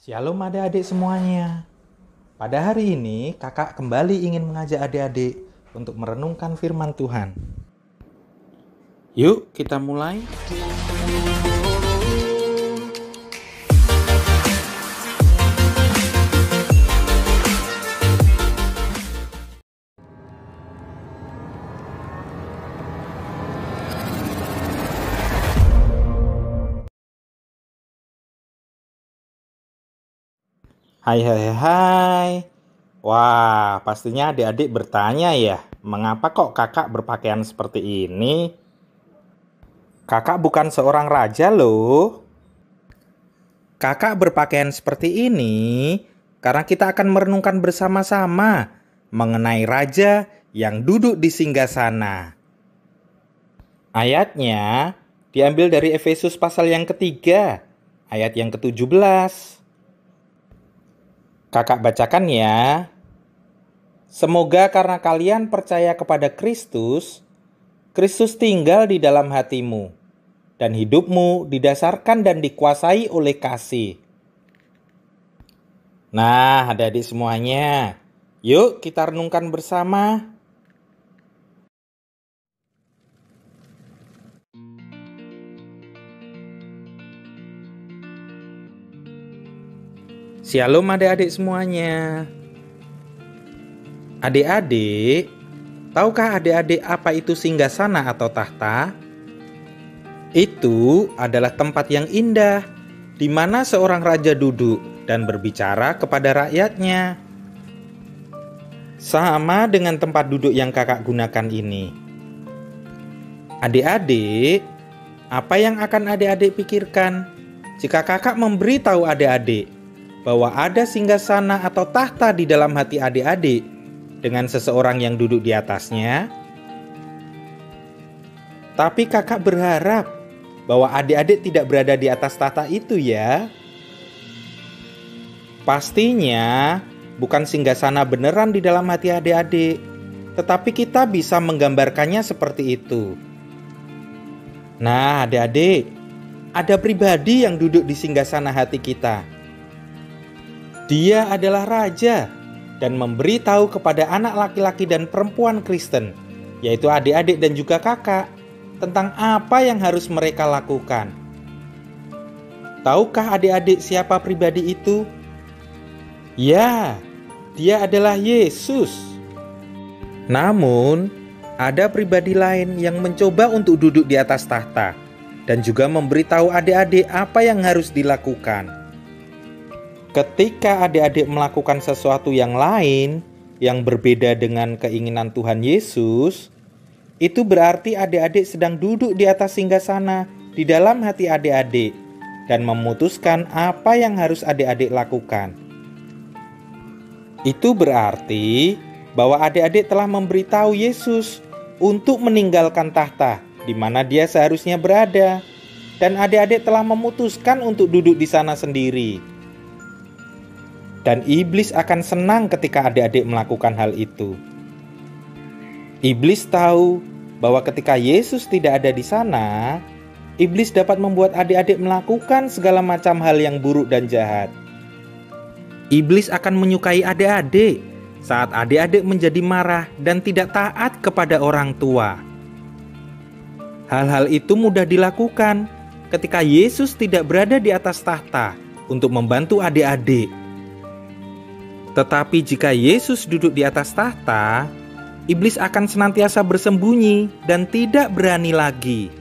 Shalom adik-adik semuanya. Pada hari ini kakak kembali ingin mengajak adik-adik untuk merenungkan firman Tuhan. Yuk kita mulai. Hai. Wah, pastinya adik-adik bertanya ya, mengapa kok kakak berpakaian seperti ini? Kakak bukan seorang raja loh. Kakak berpakaian seperti ini karena kita akan merenungkan bersama-sama mengenai raja yang duduk di singgasana. Ayatnya diambil dari Efesus pasal yang ketiga, ayat yang ke-17. Kakak bacakan ya. Semoga karena kalian percaya kepada Kristus, Kristus tinggal di dalam hatimu, dan hidupmu didasarkan dan dikuasai oleh kasih. Nah, adik-adik semuanya, yuk kita renungkan bersama. Shalom adik-adik semuanya. Adik-adik, tahukah adik-adik apa itu singgasana atau tahta? Itu adalah tempat yang indah, di mana seorang raja duduk dan berbicara kepada rakyatnya. Sama dengan tempat duduk yang kakak gunakan ini. Adik-adik, apa yang akan adik-adik pikirkan jika kakak memberitahu adik-adik bahwa ada singgasana atau tahta di dalam hati adik-adik dengan seseorang yang duduk di atasnya? Tapi kakak berharap bahwa adik-adik tidak berada di atas tahta itu ya. Pastinya bukan singgasana beneran di dalam hati adik-adik, tetapi kita bisa menggambarkannya seperti itu. Nah adik-adik, ada pribadi yang duduk di singgasana hati kita. Dia adalah raja dan memberitahu kepada anak laki-laki dan perempuan Kristen, yaitu adik-adik dan juga kakak, tentang apa yang harus mereka lakukan. Tahukah adik-adik siapa pribadi itu? Ya, dia adalah Yesus. Namun, ada pribadi lain yang mencoba untuk duduk di atas tahta dan juga memberitahu adik-adik apa yang harus dilakukan. Ketika adik-adik melakukan sesuatu yang lain yang berbeda dengan keinginan Tuhan Yesus, itu berarti adik-adik sedang duduk di atas singgasana di dalam hati adik-adik dan memutuskan apa yang harus adik-adik lakukan. Itu berarti bahwa adik-adik telah memberitahu Yesus untuk meninggalkan tahta di mana dia seharusnya berada, dan adik-adik telah memutuskan untuk duduk di sana sendiri. Dan iblis akan senang ketika adik-adik melakukan hal itu. Iblis tahu bahwa ketika Yesus tidak ada di sana, iblis dapat membuat adik-adik melakukan segala macam hal yang buruk dan jahat. Iblis akan menyukai adik-adik saat adik-adik menjadi marah dan tidak taat kepada orang tua. Hal-hal itu mudah dilakukan ketika Yesus tidak berada di atas tahta untuk membantu adik-adik. Tetapi jika Yesus duduk di atas tahta, iblis akan senantiasa bersembunyi dan tidak berani lagi.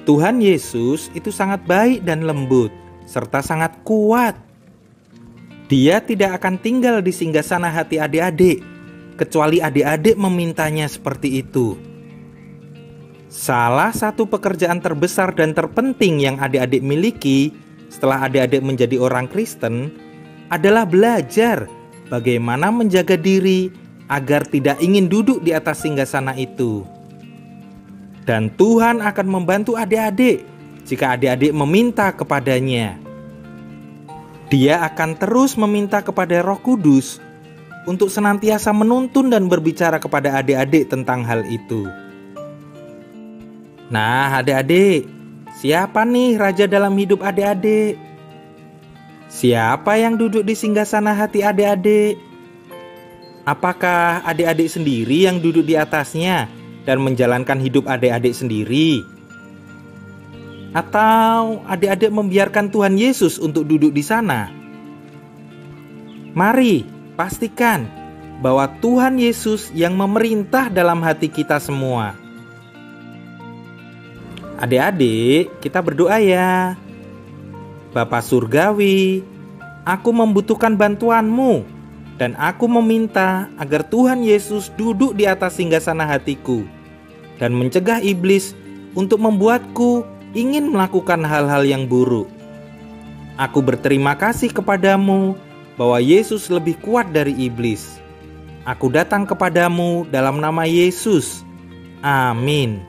Tuhan Yesus itu sangat baik dan lembut, serta sangat kuat. Dia tidak akan tinggal di singgasana hati adik-adik, kecuali adik-adik memintanya seperti itu. Salah satu pekerjaan terbesar dan terpenting yang adik-adik miliki setelah adik-adik menjadi orang Kristen adalah belajar bagaimana menjaga diri agar tidak ingin duduk di atas singgasana itu. Dan Tuhan akan membantu adik-adik jika adik-adik meminta kepadanya. Dia akan terus meminta kepada Roh Kudus untuk senantiasa menuntun dan berbicara kepada adik-adik tentang hal itu. Nah adik-adik, siapa nih raja dalam hidup adik-adik? Siapa yang duduk di singgasana hati adik-adik? Apakah adik-adik sendiri yang duduk di atasnya dan menjalankan hidup adik-adik sendiri? Atau adik-adik membiarkan Tuhan Yesus untuk duduk di sana? Mari pastikan bahwa Tuhan Yesus yang memerintah dalam hati kita semua. Adik-adik, kita berdoa ya. Bapa Surgawi, aku membutuhkan bantuan-Mu dan aku meminta agar Tuhan Yesus duduk di atas singgasana hatiku dan mencegah iblis untuk membuatku ingin melakukan hal-hal yang buruk. Aku berterima kasih kepadamu bahwa Yesus lebih kuat dari iblis. Aku datang kepadamu dalam nama Yesus. Amin.